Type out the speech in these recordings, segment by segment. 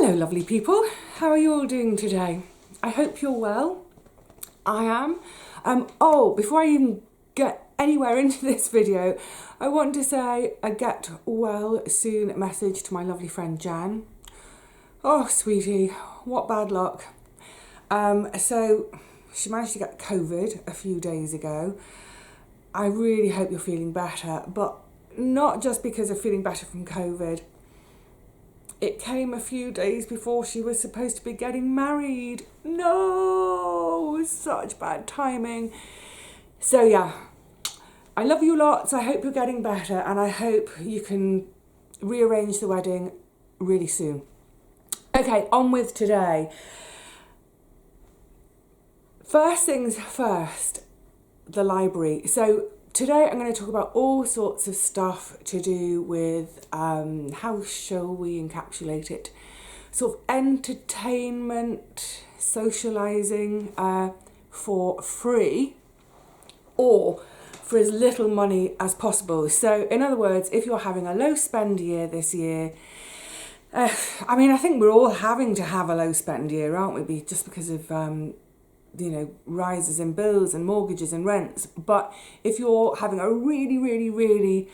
Hello lovely people, how are you all doing today? I hope you're well. I am. Before I even get anywhere into this video, I want to say a get well soon message to my lovely friend Jan. Oh sweetie, what bad luck. So she managed to get COVID a few days ago. I really hope you're feeling better, but not just because of feeling better from COVID. It came a few days before she was supposed to be getting married. No, such bad timing. So yeah, I love you lots. I hope you're getting better and I hope you can rearrange the wedding really soon. Okay, on with today. First things first, the library. So today I'm going to talk about all sorts of stuff to do with, how shall we encapsulate it, sort of entertainment, socialising for free or for as little money as possible. So in other words, if you're having a low spend year this year, I think we're all having to have a low spend year, aren't we? Just because of rises in bills and mortgages and rents. But if you're having a really, really, really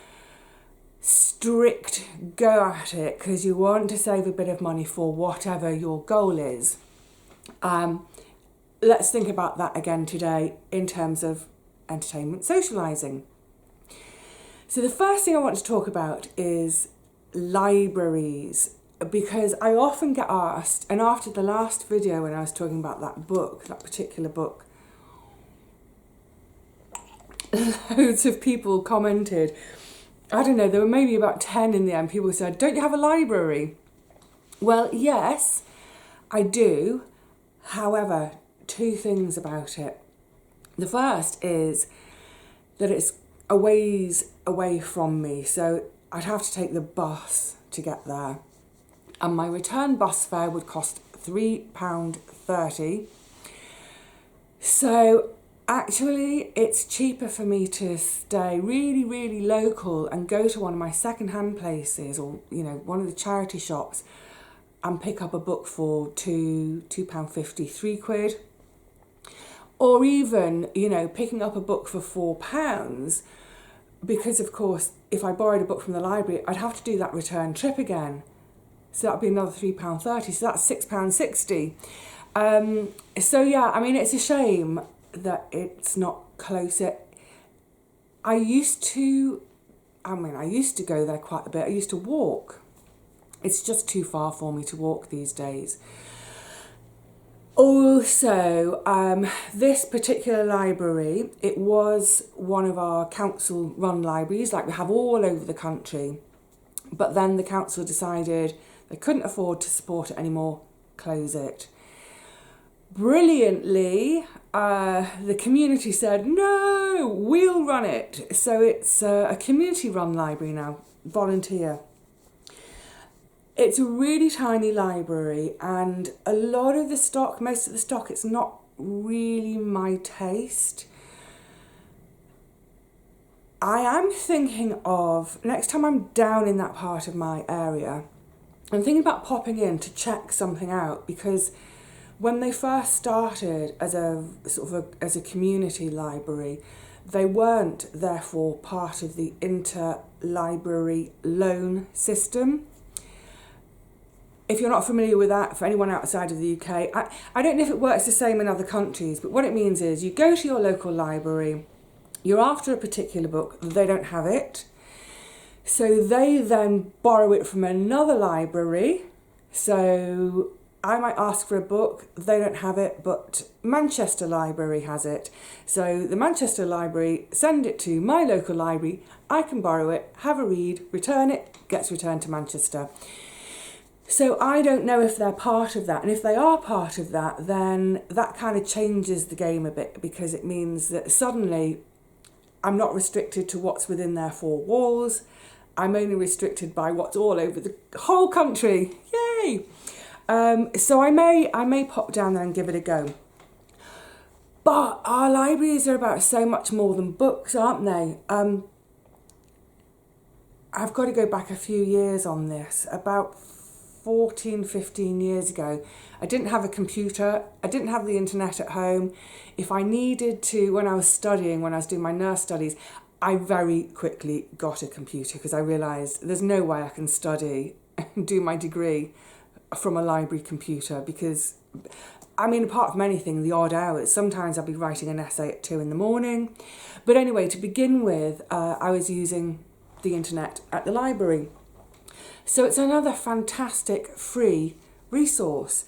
strict go at it because you want to save a bit of money for whatever your goal is, let's think about that again today in terms of entertainment, socialising. So the first thing I want to talk about is libraries, because I often get asked, and after the last video when I was talking about that particular book, loads of people commented. I don't know, there were maybe about 10 in the end. People said, don't you have a library? Well, yes, I do. However, two things about it. The first is that it's a ways away from me, so I'd have to take the bus to get there. And my return bus fare would cost £3.30. So actually it's cheaper for me to stay really, really local and go to one of my second-hand places or, one of the charity shops and pick up a book for £2.50, £3. Or even, picking up a book for £4, because of course, if I borrowed a book from the library, I'd have to do that return trip again. So that'd be another £3.30, so that's £6.60. So yeah, it's a shame that it's not closer. I used to go there quite a bit. I used to walk. It's just too far for me to walk these days. Also, this particular library, it was one of our council-run libraries, like we have all over the country. But then the council decided they couldn't afford to support it anymore, close it. Brilliantly, the community said, no, we'll run it. So it's a community-run library now, volunteer. It's a really tiny library and a lot of the stock, most of the stock, it's not really my taste. I am thinking of, next time I'm down in that part of my area, I'm thinking about popping in to check something out, because when they first started as a community library, they weren't therefore part of the interlibrary loan system. If you're not familiar with that, for anyone outside of the UK, I don't know if it works the same in other countries, but what it means is you go to your local library, you're after a particular book, they don't have it. So they then borrow it from another library. So I might ask for a book, they don't have it, but Manchester Library has it. So the Manchester Library send it to my local library, I can borrow it, have a read, return it, gets returned to Manchester. So I don't know if they're part of that. And if they are part of that, then that kind of changes the game a bit, because it means that suddenly I'm not restricted to what's within their four walls. I'm only restricted by what's all over the whole country. Yay! So I may pop down there and give it a go. But our libraries are about so much more than books, aren't they? I've got to go back a few years on this. About 14, 15 years ago. I didn't have a computer. I didn't have the internet at home. If I needed to, when I was studying, when I was doing my nurse studies, I very quickly got a computer because I realised there's no way I can study and do my degree from a library computer because, I mean, apart from anything, the odd hours, sometimes I'll be writing an essay at 2 a.m. But anyway, to begin with, I was using the internet at the library. So it's another fantastic free resource.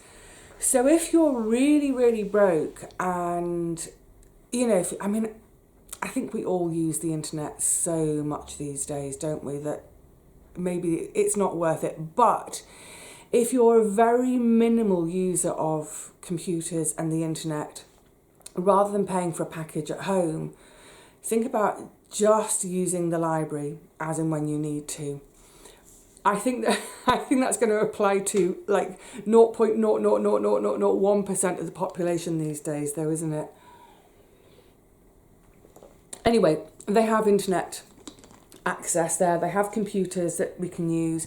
So if you're really, really broke and, you know, I think we all use the internet so much these days, don't we, that maybe it's not worth it. But if you're a very minimal user of computers and the internet, rather than paying for a package at home, think about just using the library as and when you need to. I think that's going to apply to like 0.0000001% of the population these days, though, isn't it? Anyway, they have internet access there. They have computers that we can use,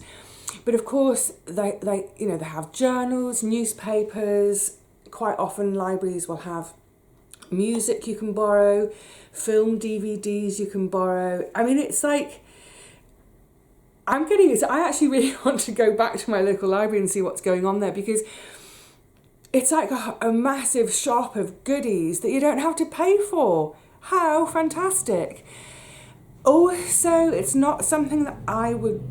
but of course they have journals, newspapers. Quite often libraries will have music you can borrow, film DVDs you can borrow. I mean, it's like, I actually really want to go back to my local library and see what's going on there, because it's like a massive shop of goodies that you don't have to pay for. How fantastic. Also, it's not something that I would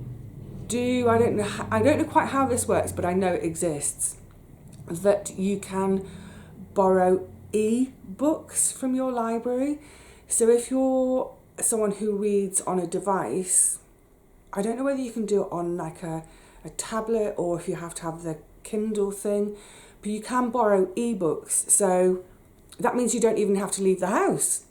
do. I don't know quite how this works, but I know it exists, that you can borrow e-books from your library. So if you're someone who reads on a device, I don't know whether you can do it on like a tablet or if you have to have the Kindle thing, but you can borrow ebooks. So that means you don't even have to leave the house.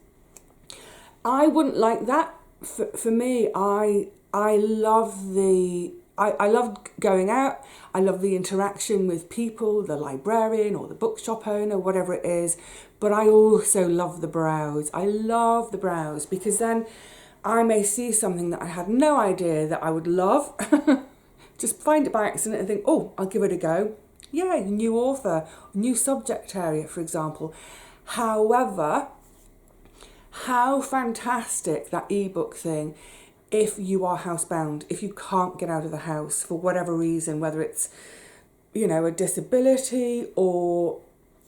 I wouldn't like that. For me, I love I love going out. I love the interaction with people, the librarian or the bookshop owner, whatever it is. But I also love the browse. I love the browse because then I may see something that I had no idea that I would love. Just find it by accident and think, oh, I'll give it a go. Yeah, new author, new subject area, for example. However, how fantastic that ebook thing if you are housebound, if you can't get out of the house for whatever reason, whether it's, you know, a disability or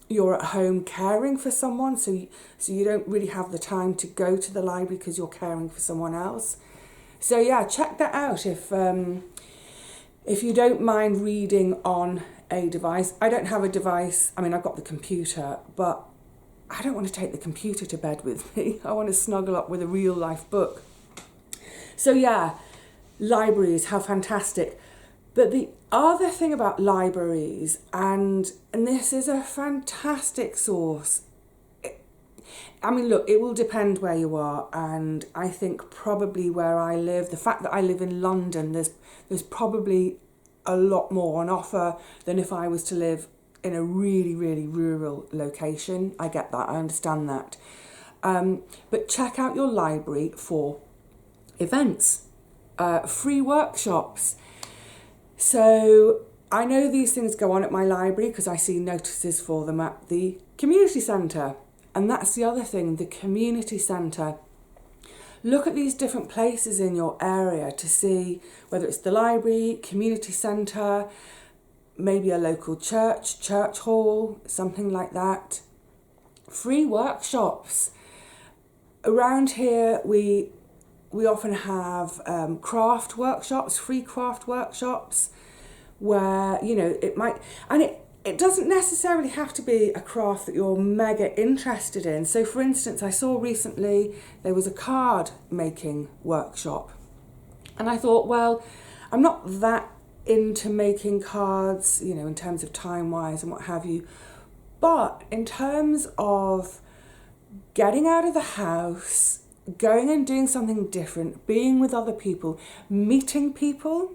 you're at home caring for someone, so you don't really have the time to go to the library because you're caring for someone else. So yeah, check that out if you don't mind reading on a device. I don't have a device. I mean, I've got the computer, but I don't want to take the computer to bed with me. I want to snuggle up with a real life book. So yeah, libraries, how fantastic. But the other thing about libraries, and this is a fantastic source. I mean, look, it will depend where you are, and I think probably where I live, the fact that I live in London, there's probably a lot more on offer than if I was to live in a really, really rural location. I get that, I understand that. But check out your library for events, free workshops. So I know these things go on at my library because I see notices for them at the community centre. And that's the other thing, the community centre. Look at these different places in your area to see whether it's the library, community centre, maybe a local church hall, something like that. Free workshops. Around here we often have craft workshops, free craft workshops, where, you know, it might, and it doesn't necessarily have to be a craft that you're mega interested in. So for instance, I saw recently there was a card making workshop, and I thought, well, I'm not that into making cards, you know, in terms of time wise and what have you, but in terms of getting out of the house, going and doing something different, being with other people, meeting people,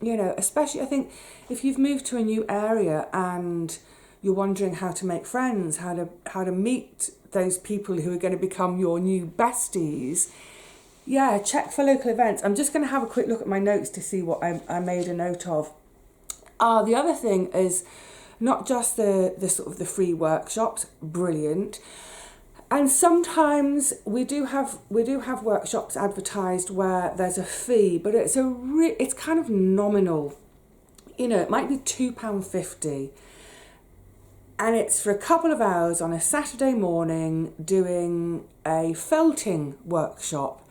you know, especially I think if you've moved to a new area and you're wondering how to make friends, how to meet those people who are going to become your new besties, yeah, check for local events. I'm just going to have a quick look at my notes to see what I made a note of. The other thing is not just the sort of the free workshops, brilliant. And sometimes we do have workshops advertised where there's a fee, but it's kind of nominal. You know, it might be £2.50, and it's for a couple of hours on a Saturday morning doing a felting workshop,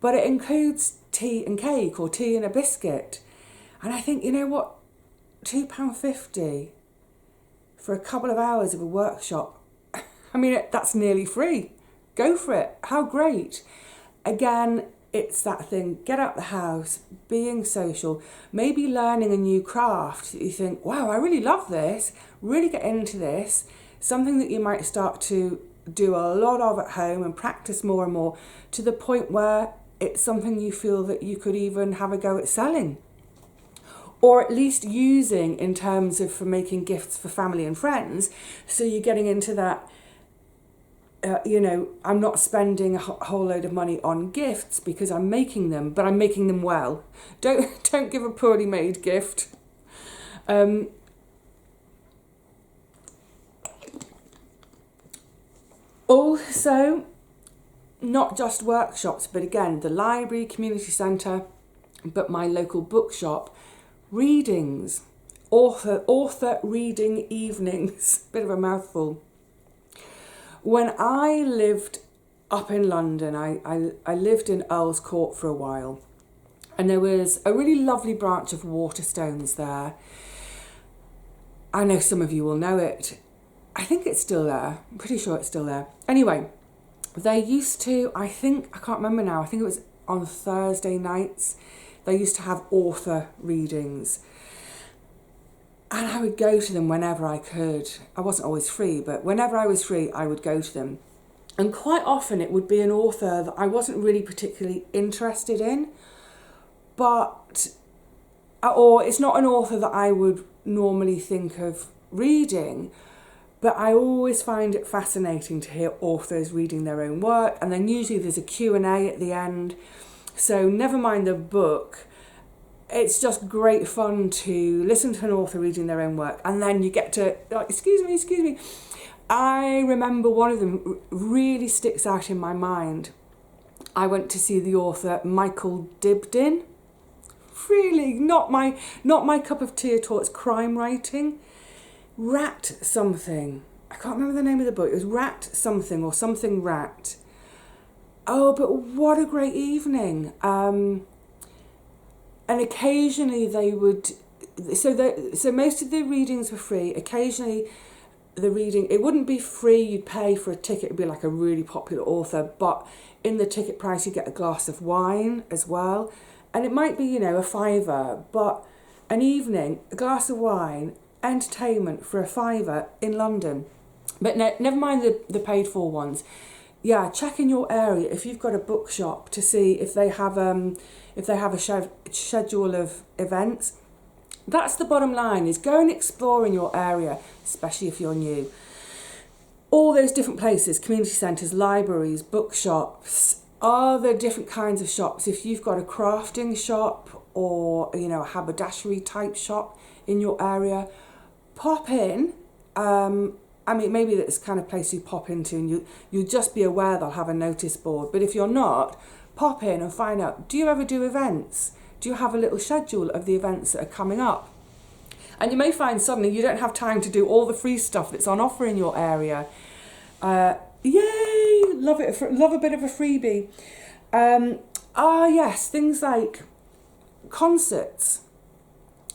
but it includes tea and cake or tea and a biscuit. And I think, you know what, £2.50 for a couple of hours of a workshop, I mean, that's nearly free. Go for it. How great. Again, it's that thing, get out the house, being social, maybe learning a new craft that you think, wow, I really love this, really get into this, something that you might start to do a lot of at home and practice more and more, to the point where it's something you feel that you could even have a go at selling. Or at least using in terms of for making gifts for family and friends. So you're getting into that, you know, I'm not spending a whole load of money on gifts because I'm making them, but I'm making them well. Don't give a poorly made gift. Also, not just workshops, but again, the library, community centre, but my local bookshop, readings, author reading evenings, bit of a mouthful. When I lived up in London, I lived in Earl's Court for a while, and there was a really lovely branch of Waterstones there. I know some of you will know it. I think it's still there. I'm pretty sure it's still there. Anyway, they used to, I can't remember now, I think it was on Thursday nights, they used to have author readings. And I would go to them whenever I could. I wasn't always free, but whenever I was free, I would go to them. And quite often it would be an author that I wasn't really particularly interested in, or it's not an author that I would normally think of reading, but I always find it fascinating to hear authors reading their own work. And then usually there's a Q&A at the end. So never mind the book. It's just great fun to listen to an author reading their own work, and then you get to, excuse me. I remember one of them really sticks out in my mind. I went to see the author Michael Dibdin. Really, not my cup of tea at all. It's crime writing. Rat something. I can't remember the name of the book. It was Rat something or something Rat. Oh, but what a great evening. And occasionally they would, so most of the readings were free. Occasionally the reading, it wouldn't be free, you'd pay for a ticket, it'd be like a really popular author, but in the ticket price you get a glass of wine as well. And it might be, you know, £5, but an evening, a glass of wine, entertainment for £5 in London. But no, never mind the paid for ones. Yeah, check in your area if you've got a bookshop to see if they have a schedule of events. That's the bottom line, is go and explore in your area, especially if you're new. All those different places, community centres, libraries, bookshops, other different kinds of shops. If you've got a crafting shop or, you know, a haberdashery type shop in your area, pop in. I mean, maybe that's the kind of place you pop into and you'll just be aware they'll have a notice board. But if you're not, pop in and find out, do you ever do events? Do you have a little schedule of the events that are coming up? And you may find suddenly you don't have time to do all the free stuff that's on offer in your area. Yay! Love it. Love a bit of a freebie. Yes, things like concerts.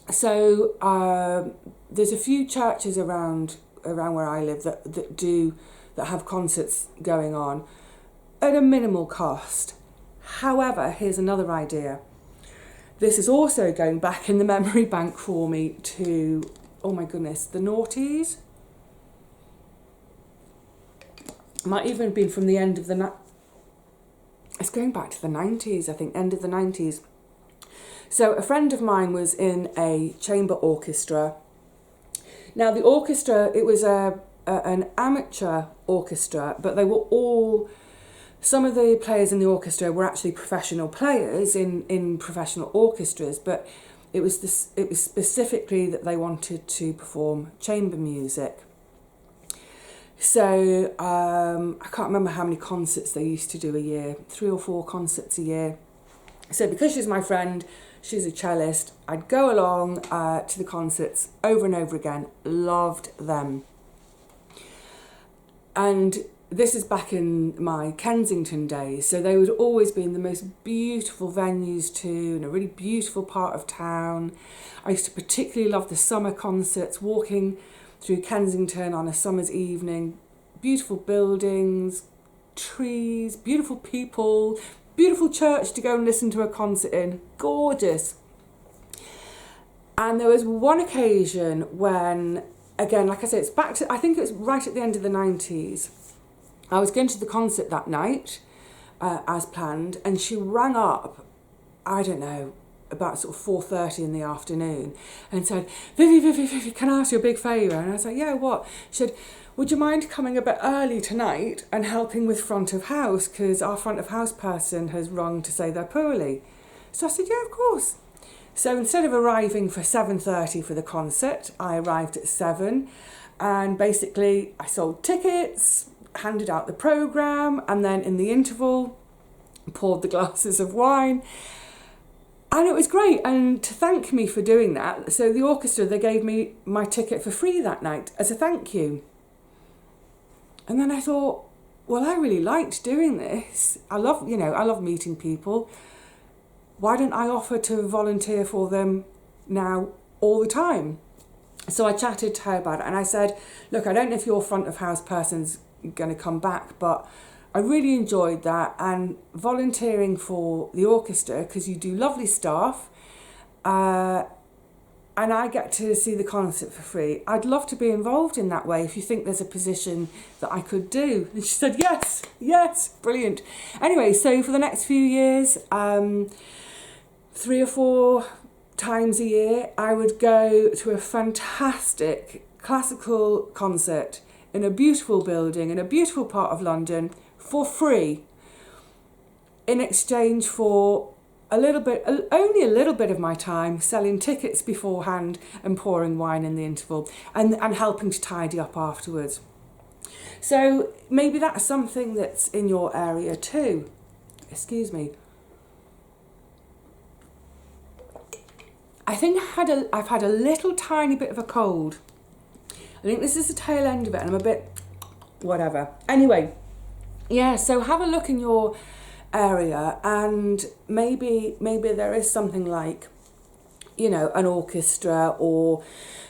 So there's a few churches around where I live that have concerts going on at a minimal cost. However, here's another idea. This is also going back in the memory bank for me to, oh my goodness, the noughties. Might even have been from the end of it's going back to the 90s, I think, end of the 90s. So a friend of mine was in a chamber orchestra. Now the orchestra, it was an amateur orchestra, but they were all, some of the players in the orchestra were actually professional players in professional orchestras, but It was specifically that they wanted to perform chamber music. So I can't remember how many concerts they used to do a year, 3 or 4 concerts a year. So because she's my friend, she's a cellist, I'd go along to the concerts over and over again, loved them. And this is back in my Kensington days, so they would always be in the most beautiful venues too, in a really beautiful part of town. I used to particularly love the summer concerts, walking through Kensington on a summer's evening. Beautiful buildings, trees, beautiful people, beautiful church to go and listen to a concert in. Gorgeous. And there was one occasion when, again, like I said, I think it was right at the end of the 90s. I was going to the concert that night, as planned, and she rang up, I don't know, about sort of 4:30 in the afternoon and said, Vivi, can I ask you a big favour? And I was like, yeah, what? She said, would you mind coming a bit early tonight and helping with front of house, because our front of house person has rung to say they're poorly. So I said, yeah, of course. So instead of arriving for 7:30 for the concert, I arrived at 7, and basically I sold tickets, handed out the programme, and then in the interval poured the glasses of wine. And it was great, and to thank me for doing that, so the orchestra, they gave me my ticket for free that night as a thank you. And then I thought, well, I really liked doing this. I love meeting people. Why don't I offer to volunteer for them now all the time? So I chatted to her about it, and I said, look, I don't know if your front of house person's going to come back, but I really enjoyed that, and volunteering for the orchestra, because you do lovely stuff, and I get to see the concert for free. I'd love to be involved in that way if you think there's a position that I could do. And she said, yes, brilliant. Anyway, so for the next few years, 3 or 4 times a year, I would go to a fantastic classical concert in a beautiful building, in a beautiful part of London, for free, in exchange for only a little bit of my time selling tickets beforehand and pouring wine in the interval, and helping to tidy up afterwards. So maybe that's something that's in your area too. Excuse me. I think I've had a little tiny bit of a cold. I think this is the tail end of it, and I'm a bit whatever. Anyway, yeah, so have a look in your area, and maybe there is something like, an orchestra, or,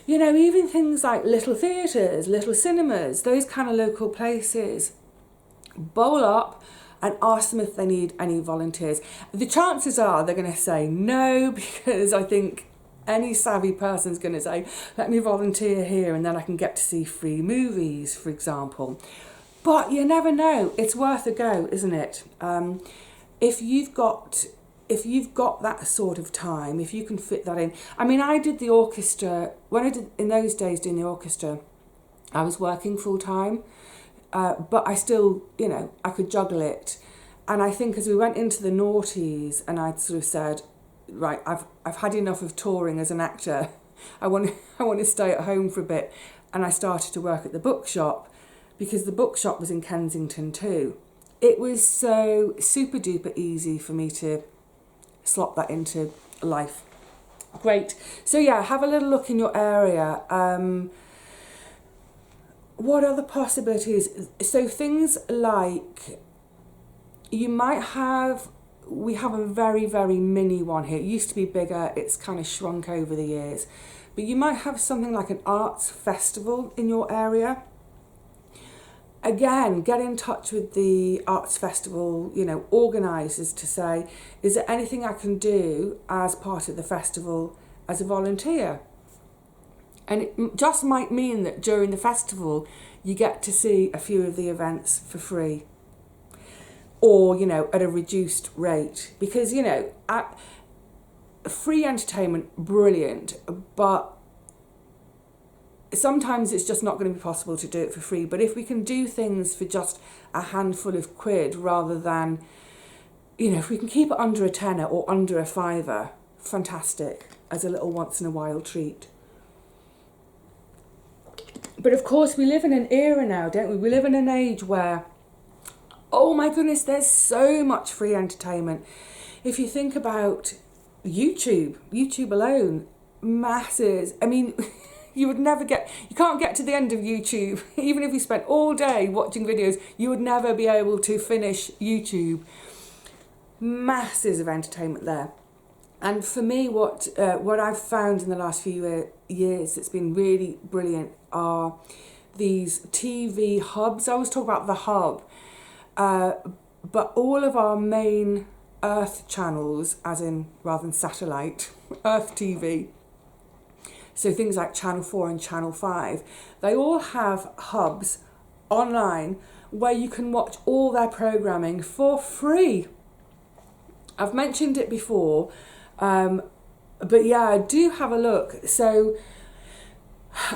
even things like little theatres, little cinemas, those kind of local places. Bowl up and ask them if they need any volunteers. The chances are they're going to say no, because I think any savvy person's going to say, let me volunteer here and then I can get to see free movies, for example. But you never know. It's worth a go, isn't it? If you've got that sort of time, if you can fit that in. I mean, I did the orchestra, when I did, in those days doing the orchestra, I was working full time, but I still, I could juggle it. And I think as we went into the noughties, and I'd sort of said, right, I've had enough of touring as an actor. I want to stay at home for a bit. And I started to work at the bookshop, because the bookshop was in Kensington too. It was so super duper easy for me to slot that into life. Great. So yeah, have a little look in your area. What are the possibilities? So things like, we have a very, very mini one here. It used to be bigger, it's kind of shrunk over the years. But you might have something like an arts festival in your area. Again, get in touch with the arts festival, organisers, to say, is there anything I can do as part of the festival as a volunteer? And it just might mean that during the festival, you get to see a few of the events for free, or, at a reduced rate. Because, free entertainment, brilliant, but sometimes it's just not going to be possible to do it for free. But if we can do things for just a handful of quid, rather than, if we can keep it under a tenner or under a fiver, fantastic. as a little once in a while treat. But of course we live in an era now, don't we? We live in an age where, oh my goodness, there's so much free entertainment. If you think about YouTube alone, masses. I mean, you can't get to the end of YouTube. Even if you spent all day watching videos, you would never be able to finish YouTube. Masses of entertainment there. And for me, what I've found in the last few years that's been really brilliant are these TV hubs. I always talk about the hub, but all of our main Earth channels, as in rather than satellite, Earth TV, so things like Channel 4 and Channel 5, they all have hubs online where you can watch all their programming for free. I've mentioned it before, but yeah, do have a look. So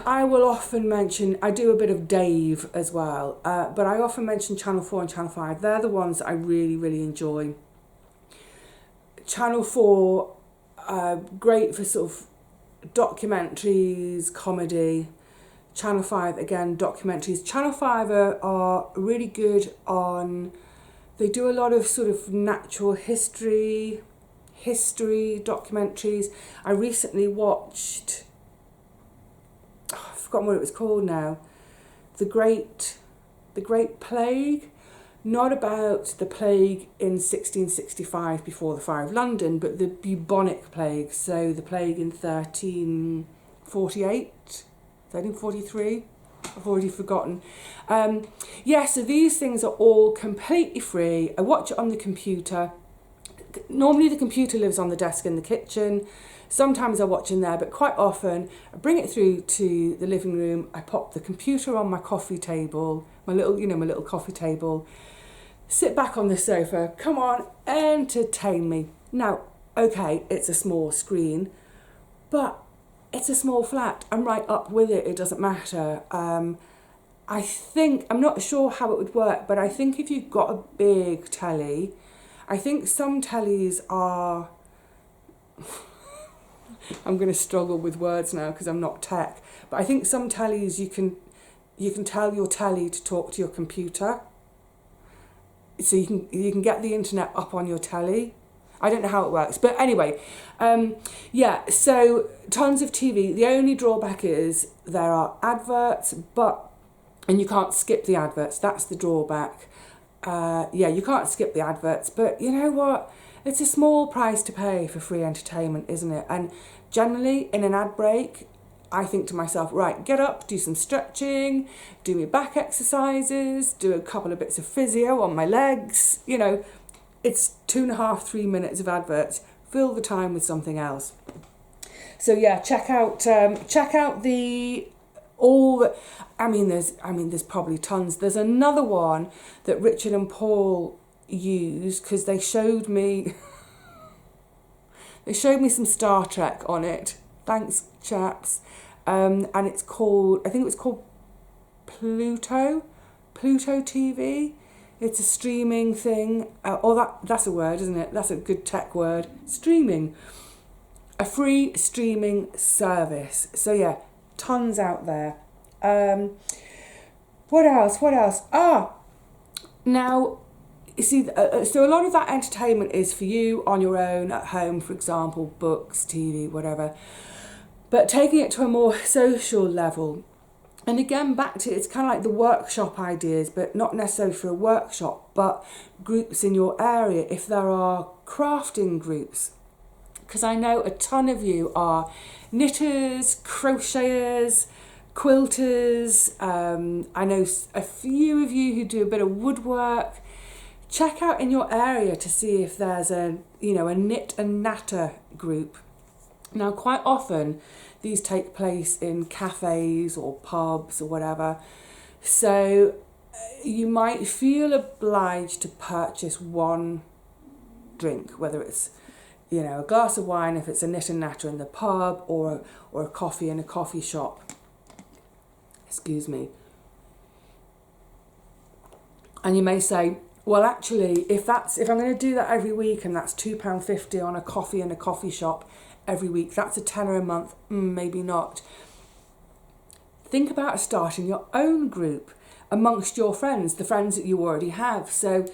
I will often mention, I do a bit of Dave as well, but I often mention Channel 4 and Channel 5. They're the ones that I really, really enjoy. Channel 4, great for sort of documentaries, comedy. Channel 5, again, documentaries. Channel 5 are really good on, they do a lot of sort of natural history documentaries. I recently watched, I've forgotten what it was called now, The Great Plague. Not about the plague in 1665 before the Fire of London, but the bubonic plague. So the plague in 1348, 1343, I've already forgotten. So these things are all completely free. I watch it on the computer. Normally the computer lives on the desk in the kitchen. Sometimes I watch in there, but quite often I bring it through to the living room. I pop the computer on my coffee table, my little coffee table, sit back on the sofa, come on, entertain me. Now, okay, it's a small screen, but it's a small flat. I'm right up with it, it doesn't matter. I think, I'm not sure how it would work, but I think if you've got a big telly, I think some tellies are, I'm going to struggle with words now because I'm not tech, but I think some tellies you can tell your telly to talk to your computer. So you can get the internet up on your telly. I don't know how it works, but anyway, so tons of TV. The only drawback is there are adverts, and you can't skip the adverts. That's the drawback. You can't skip the adverts, but you know what? It's a small price to pay for free entertainment, isn't it? And generally, in an ad break, I think to myself, right, get up, do some stretching, do my back exercises, do a couple of bits of physio on my legs. You know, it's 2.5-3 minutes of adverts. Fill the time with something else. So yeah, check out there's probably tons. There's another one that Richard and Paul used because they showed me some Star Trek on it. Thanks, chaps. And it's called, I think it was called Pluto TV. It's a streaming thing. That's a word, isn't it? That's a good tech word. Streaming. A free streaming service. So yeah, tons out there. What else? Now, you see, so a lot of that entertainment is for you on your own at home, for example, books, TV, whatever. But taking it to a more social level, and again, back to, it's kind of like the workshop ideas, but not necessarily for a workshop, but groups in your area, if there are crafting groups. Because I know a ton of you are knitters, crocheters, quilters. I know a few of you who do a bit of woodwork. Check out in your area to see if there's a knit and natter group. Now, quite often, these take place in cafes or pubs or whatever. So you might feel obliged to purchase one drink, whether it's, a glass of wine if it's a knit and natter in the pub, or a coffee in a coffee shop. Excuse me. And you may say, well, actually, if I'm going to do that every week and that's £2.50 on a coffee in a coffee shop, every week. That's a tenner a month, maybe not. Think about starting your own group amongst your friends, the friends that you already have. So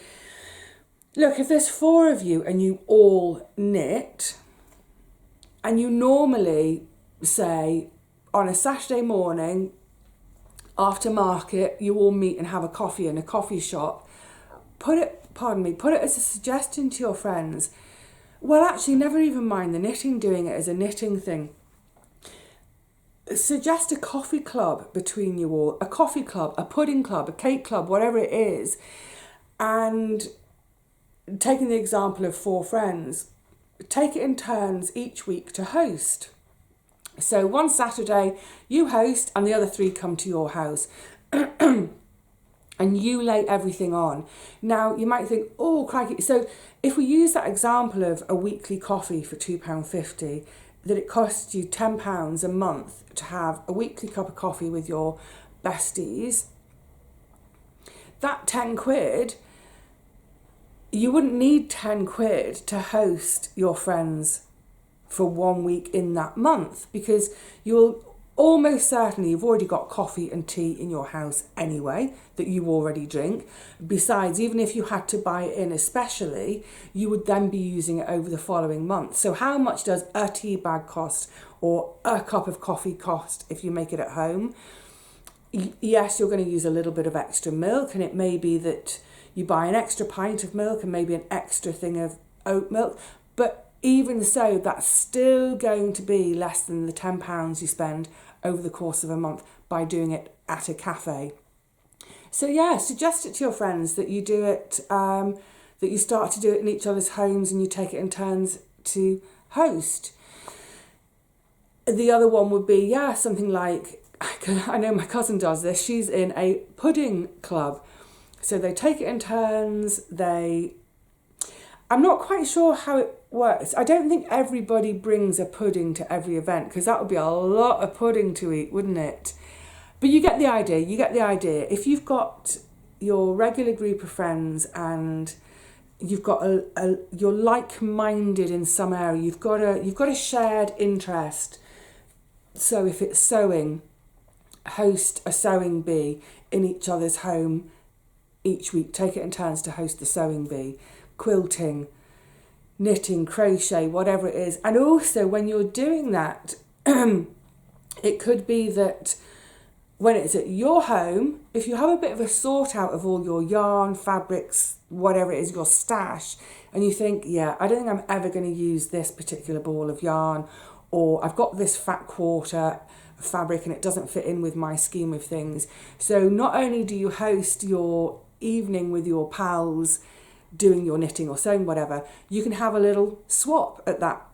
look, if there's 4 of you and you all knit, and you normally say on a Saturday morning after market, you all meet and have a coffee in a coffee shop, put it as a suggestion to your friends. Well, actually, never even mind the knitting, doing it as a knitting thing. Suggest a coffee club between you all, a coffee club, a pudding club, a cake club, whatever it is. And taking the example of 4 friends, take it in turns each week to host. So one Saturday you host and the other 3 come to your house and you lay everything on. Now you might think, oh crikey. So if we use that example of a weekly coffee for £2.50, that it costs you £10 a month to have a weekly cup of coffee with your besties, that 10 quid, you wouldn't need 10 quid to host your friends for 1 week in that month, because you'll almost certainly, you've already got coffee and tea in your house anyway that you already drink. Besides, even if you had to buy it in especially, you would then be using it over the following month. So how much does a tea bag cost or a cup of coffee cost if you make it at home? Yes, you're going to use a little bit of extra milk, and it may be that you buy an extra pint of milk and maybe an extra thing of oat milk, but even so, that's still going to be less than the £10 you spend over the course of a month by doing it at a cafe. So yeah, suggest it to your friends that you do it, that you start to do it in each other's homes and you take it in turns to host. The other one would be, something like, I know my cousin does this, she's in a pudding club. So they take it in turns, I'm not quite sure how it works. I don't think everybody brings a pudding to every event, because that would be a lot of pudding to eat, wouldn't it? But you get the idea, If you've got your regular group of friends and you've got you're like-minded in some area, you've got a shared interest. So if it's sewing, host a sewing bee in each other's home each week. Take it in turns to host the sewing bee. Quilting, knitting, crochet, whatever it is. And also when you're doing that, it could be that when it's at your home, if you have a bit of a sort out of all your yarn, fabrics, whatever it is, your stash, and you think, I don't think I'm ever going to use this particular ball of yarn, or I've got this fat quarter fabric and it doesn't fit in with my scheme of things. So not only do you host your evening with your pals doing your knitting or sewing, whatever, you can have a little swap at that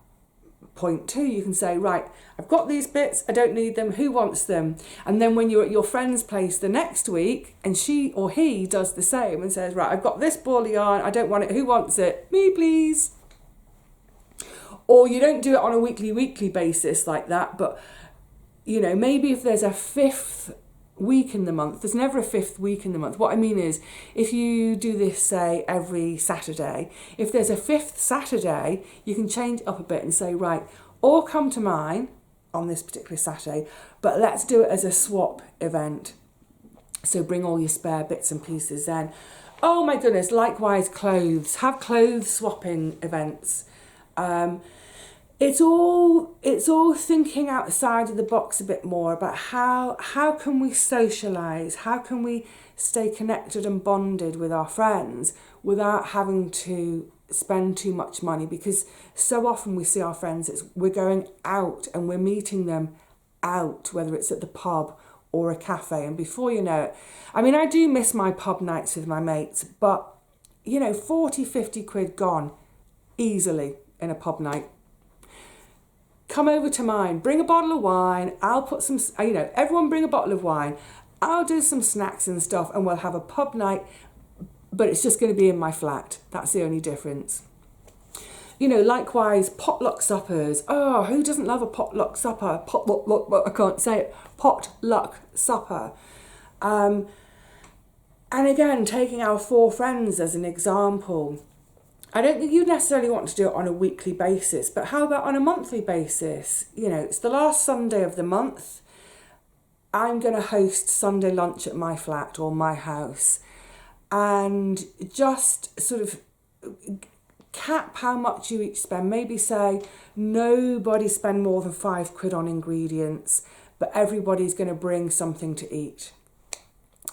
point too. You can say, right, I've got these bits, I don't need them, who wants them? And then when you're at your friend's place the next week and she or he does the same and says, right, I've got this ball of yarn, I don't want it, who wants it? Me, please. Or you don't do it on a weekly basis like that, but maybe if there's a 5th week in the month, there's never a 5th week in the month. What I mean is, if you do this, say, every Saturday, if there's a 5th Saturday, you can change it up a bit and say, right, all come to mine on this particular Saturday, but let's do it as a swap event. So bring all your spare bits and pieces then. Oh my goodness, likewise clothes. Have clothes swapping events. It's all thinking outside of the box a bit more about how can we socialise, how can we stay connected and bonded with our friends without having to spend too much money, because so often we see our friends, we're going out and we're meeting them out, whether it's at the pub or a cafe, and before you know it, I do miss my pub nights with my mates, but 40, 50 quid gone easily in a pub night. Come over to mine, bring a bottle of wine, I'll put some, everyone bring a bottle of wine, I'll do some snacks and stuff, and we'll have a pub night, but it's just going to be in my flat. That's the only difference. Likewise, potluck suppers. Oh, who doesn't love a potluck supper? I can't say it. Potluck supper. And again, taking our 4 friends as an example, I don't think you necessarily want to do it on a weekly basis, but how about on a monthly basis? You know, it's the last Sunday of the month. I'm going to host Sunday lunch at my flat or my house, and just sort of cap how much you each spend. Maybe say nobody spend more than £5 on ingredients, but everybody's going to bring something to eat.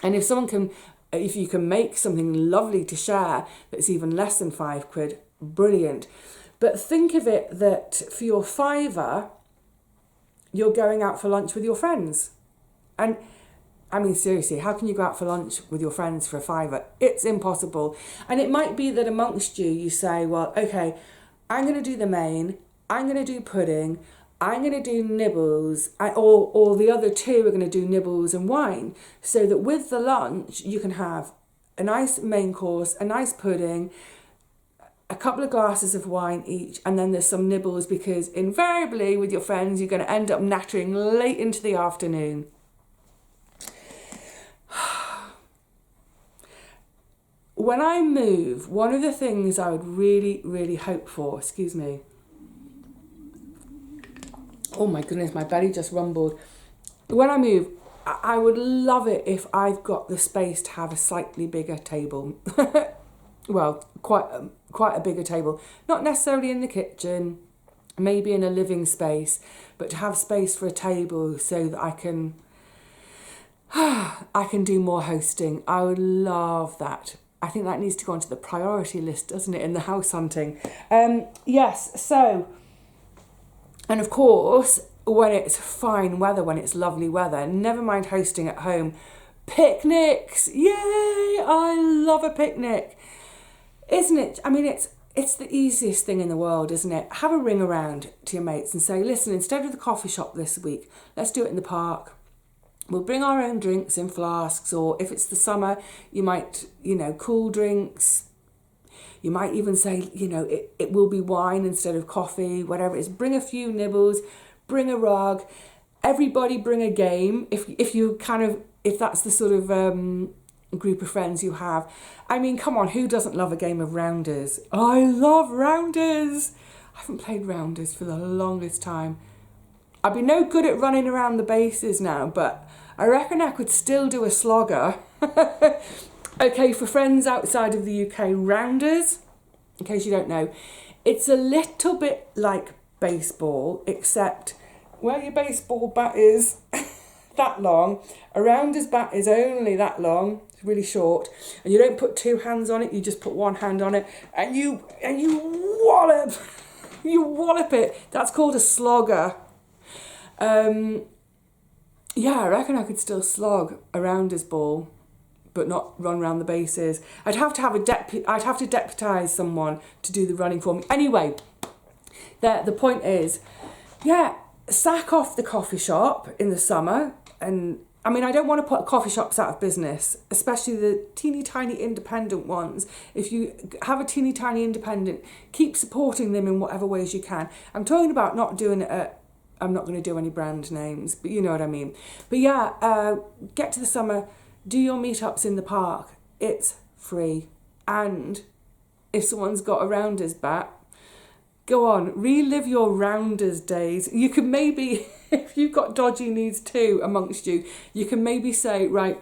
And if you can make something lovely to share that's even less than £5, brilliant. But think of it that for your £5, you're going out for lunch with your friends. And I mean, seriously, how can you go out for lunch with your friends for a £5? It's impossible. And it might be that amongst you say, well, okay, I'm going to do the main, I'm going to do pudding, I'm going to do nibbles, or the other two are going to do nibbles and wine. So that with the lunch, you can have a nice main course, a nice pudding, a couple of glasses of wine each, and then there's some nibbles, because invariably with your friends, you're going to end up nattering late into the afternoon. When I move, one of the things I would really, really hope for, excuse me. Oh my goodness, my belly just rumbled. When I move, I would love it if I've got the space to have a slightly bigger table. Well, quite a bigger table. Not necessarily in the kitchen, maybe in a living space, but to have space for a table so that I can do more hosting. I would love that. I think that needs to go onto the priority list, doesn't it, in the house hunting? Yes, so, and of course, when it's fine weather, when it's lovely weather, never mind hosting at home, picnics, yay, I love a picnic. Isn't it? I mean, it's the easiest thing in the world, isn't it? Have a ring around to your mates and say, listen, instead of the coffee shop this week, let's do it in the park. We'll bring our own drinks in flasks, or if it's the summer, you might, cool drinks. You might even say, it will be wine instead of coffee, whatever it is. Bring a few nibbles, bring a rug. Everybody bring a game. If that's the sort of group of friends you have. I mean, come on, who doesn't love a game of rounders? I love rounders. I haven't played rounders for the longest time. I'd be no good at running around the bases now, but I reckon I could still do a slogger. Okay, for friends outside of the UK, rounders, in case you don't know, it's a little bit like baseball, except where your baseball bat is that long, a rounder's bat is only that long, it's really short, and you don't put two hands on it, you just put one hand on it, and you wallop it. That's called a slogger. I reckon I could still slog a rounders ball, but not run around the bases. I'd have to deputise someone to do the running for me. Anyway, the point is, sack off the coffee shop in the summer. And I mean, I don't want to put coffee shops out of business, especially the teeny tiny independent ones. If you have a teeny tiny independent, keep supporting them in whatever ways you can. I'm talking about not doing it at, I'm not going to do any brand names, but you know what I mean. But get to the summer, do your meetups in the park. It's free. And if someone's got a rounders bat, go on, relive your rounders days. You can maybe, if you've got dodgy needs too amongst you, you can maybe say, right,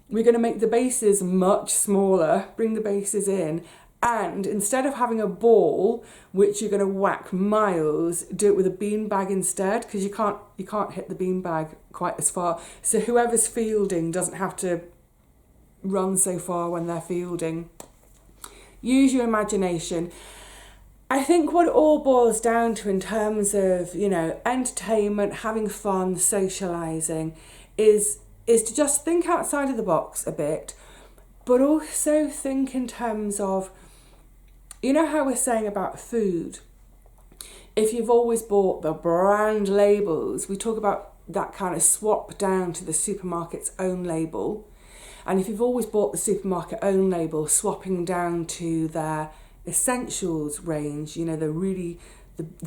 we're going to make the bases much smaller, bring the bases in, and instead of having a ball, which you're going to whack miles, do it with a beanbag instead, because you can't hit the beanbag quite as far. So whoever's fielding doesn't have to run so far when they're fielding. Use your imagination. I think what it all boils down to in terms of, entertainment, having fun, socialising, is to just think outside of the box a bit, but also think in terms of, how we're saying about food. If you've always bought the brand labels, we talk about that kind of swap down to the supermarket's own label. And if you've always bought the supermarket own label, swapping down to their essentials range, the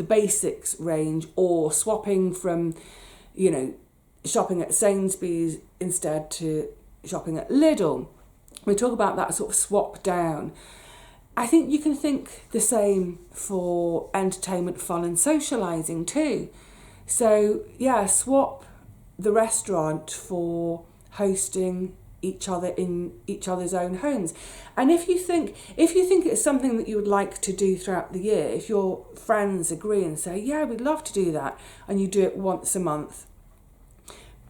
basics range, or swapping from, shopping at Sainsbury's instead to shopping at Lidl. We talk about that sort of swap down. I think you can think the same for entertainment, fun and socialising too. So yeah, swap the restaurant for hosting each other in each other's own homes. And if you think it's something that you would like to do throughout the year, if your friends agree and say, yeah, we'd love to do that, and you do it once a month,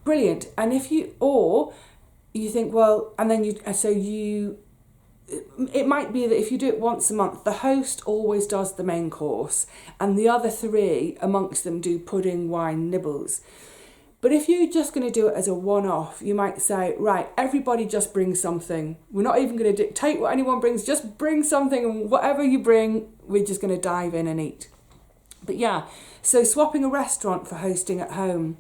brilliant. And if you think, well, and then it might be that if you do it once a month, the host always does the main course and the other three amongst them do pudding, wine, nibbles. But if you're just going to do it as a one-off, you might say, right, everybody just brings something. We're not even going to dictate what anyone brings, just bring something, and whatever you bring, we're just going to dive in and eat. But yeah, so swapping a restaurant for hosting at home,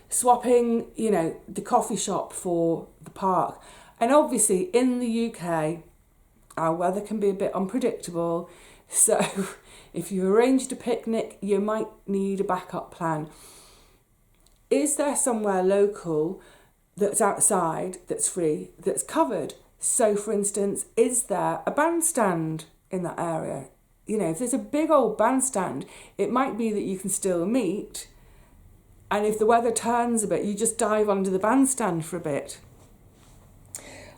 swapping, the coffee shop for the park. And obviously in the UK, our weather can be a bit unpredictable. So if you arranged a picnic, you might need a backup plan. Is there somewhere local that's outside, that's free, that's covered? So for instance, is there a bandstand in that area? If there's a big old bandstand, it might be that you can still meet. And if the weather turns a bit, you just dive under the bandstand for a bit.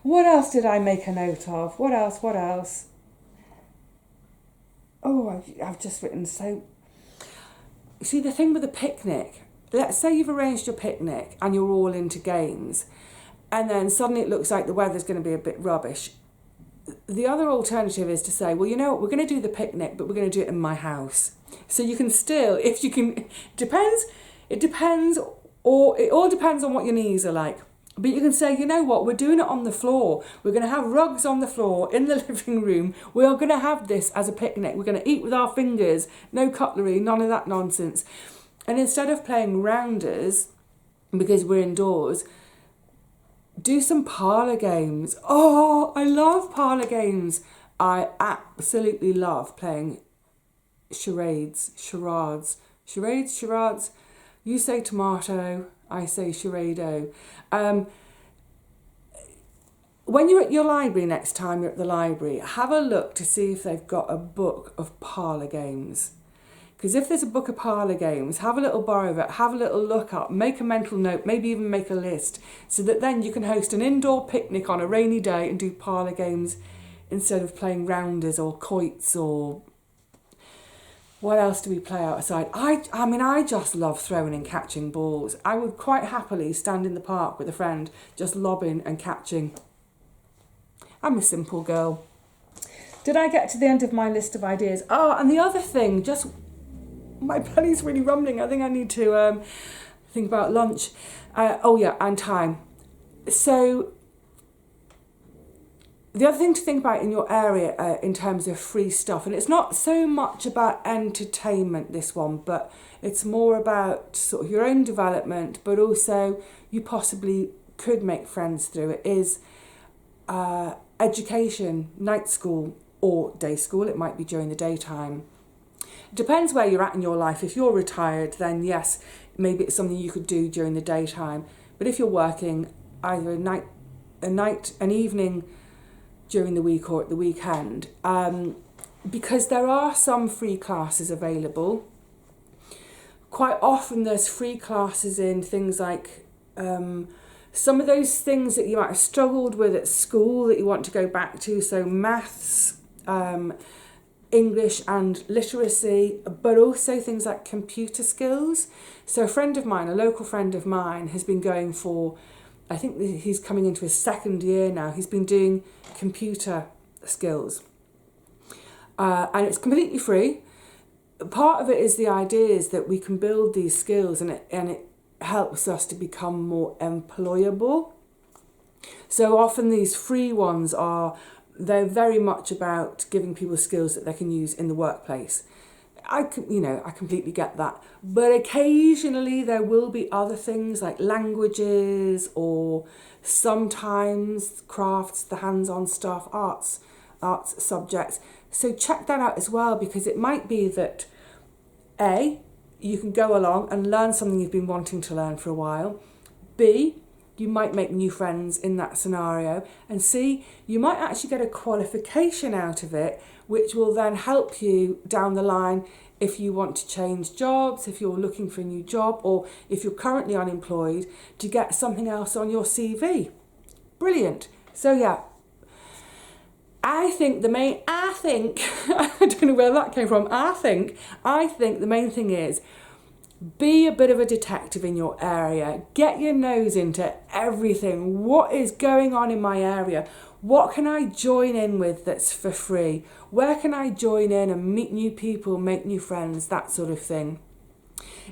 What else did I make a note of? What else? Oh, I've just written so... See, the thing with a picnic, let's say you've arranged your picnic and you're all into games, and then suddenly it looks like the weather's going to be a bit rubbish. The other alternative is to say, well, you know what, we're going to do the picnic, but we're going to do it in my house. So you can still, if you can, it depends, or it all depends on what your knees are like. But you can say, you know what, we're doing it on the floor. We're going to have rugs on the floor in the living room. We are going to have this as a picnic. We're going to eat with our fingers, no cutlery, none of that nonsense. And instead of playing rounders, because we're indoors, do some parlour games. Oh, I love parlour games. I absolutely love playing charades. You say tomato, I say charado. When you're at your library next time you're at the library, have a look to see if they've got a book of parlour games. Because if there's a book of parlour games, have a little borrow of it, have a little look up, make a mental note, maybe even make a list, so that then you can host an indoor picnic on a rainy day and do parlour games instead of playing rounders or quoits or... What else do we play outside? I just love throwing and catching balls. I would quite happily stand in the park with a friend, just lobbing and catching. I'm a simple girl. Did I get to the end of my list of ideas? Oh, and the other thing, just my belly's really rumbling. I think I need to think about lunch. And time. So the other thing to think about in your area in terms of free stuff, and it's not so much about entertainment, this one, but it's more about sort of your own development, but also you possibly could make friends through it, is education, night school or day school. It might be during the daytime. It depends where you're at in your life. If you're retired, then yes, maybe it's something you could do during the daytime. But if you're working, either an evening during the week or at the weekend, because there are some free classes available. Quite often there's free classes in things like some of those things that you might have struggled with at school that you want to go back to, so maths, English and literacy, but also things like computer skills. So a local friend of mine has been going for, I think he's coming into his second year now, he's been doing computer skills. And it's completely free. Part of it is the idea is that we can build these skills and it helps us to become more employable. So often these free ones they're very much about giving people skills that they can use in the workplace. I completely get that. But occasionally there will be other things like languages or sometimes crafts, the hands-on stuff, arts subjects. So check that out as well, because it might be that A, you can go along and learn something you've been wanting to learn for a while. B, You might make new friends in that scenario. And C, you might actually get a qualification out of it, which will then help you down the line if you want to change jobs, if you're looking for a new job, or if you're currently unemployed, to get something else on your CV. Brilliant. So yeah, I don't know where that came from. I think the main thing is, be a bit of a detective in your area. Get your nose into everything. What is going on in my area? What can I join in with that's for free? Where can I join in and meet new people, make new friends, that sort of thing.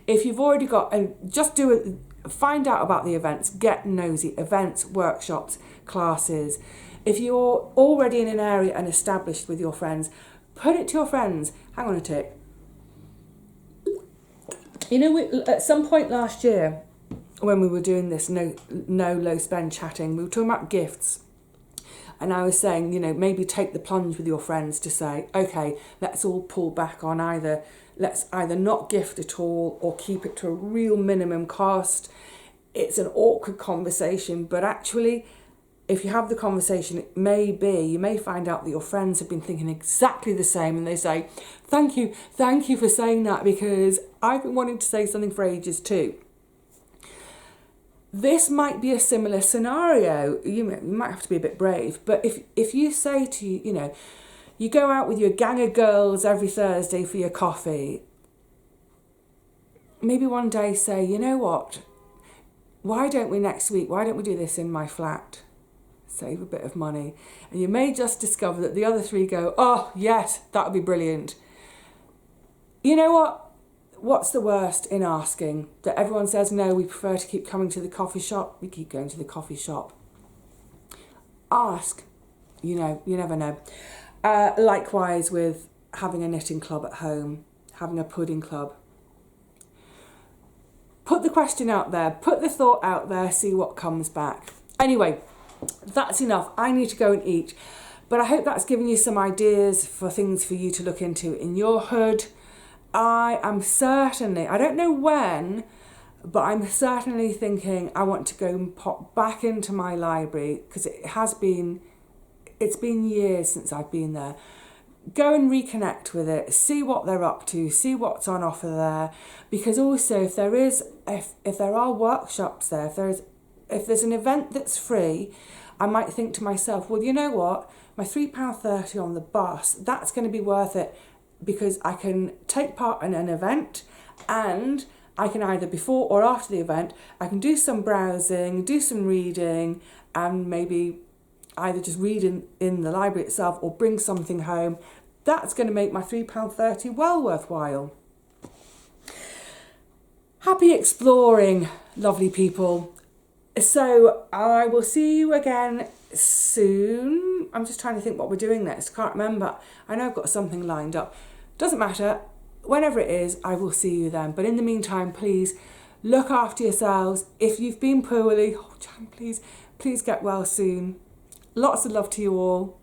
If you've already got, and just do it, find out about the events, get nosy, events, workshops, classes. If you're already in an area and established with your friends, put it to your friends. Hang on a tick. You know, at some point last year, when we were doing this no low spend chatting, we were talking about gifts. And I was saying, you know, maybe take the plunge with your friends to say, okay, let's all pull back on let's either not gift at all or keep it to a real minimum cost. It's an awkward conversation, but actually, if you have the conversation, you may find out that your friends have been thinking exactly the same, and they say, thank you for saying that, because I've been wanting to say something for ages too. This might be a similar scenario. You might have to be a bit brave, but if you say to you go out with your gang of girls every Thursday for your coffee, maybe one day say, you know what, why don't we do this in my flat? Save a bit of money. And you may just discover that the other three go, oh yes, that would be brilliant. You know what? What's the worst in asking? That everyone says, no, we prefer to keep coming to the coffee shop. We keep going to the coffee shop. Ask. You never know. Likewise with having a knitting club at home, having a pudding club. Put the question out there, put the thought out there, see what comes back. Anyway, that's enough. I need to go and eat. But I hope that's given you some ideas for things for you to look into in your hood. I don't know when, but I'm certainly thinking I want to go and pop back into my library, because it's been years since I've been there. Go and reconnect with it, see what they're up to, see what's on offer there. Because also if there are workshops there, if there's an event that's free, I might think to myself, well, you know what, my £3.30 on the bus, that's going to be worth it, because I can take part in an event, and I can either before or after the event, I can do some browsing, do some reading, and maybe either just read in the library itself or bring something home. That's going to make my £3.30 well worthwhile. Happy exploring, lovely people. So I will see you again soon. I'm just trying to think what we're doing next. Can't remember. I know I've got something lined up. Doesn't matter. Whenever it is, I will see you then. But in the meantime, please look after yourselves. If you've been poorly, please get well soon. Lots of love to you all.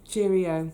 Cheerio.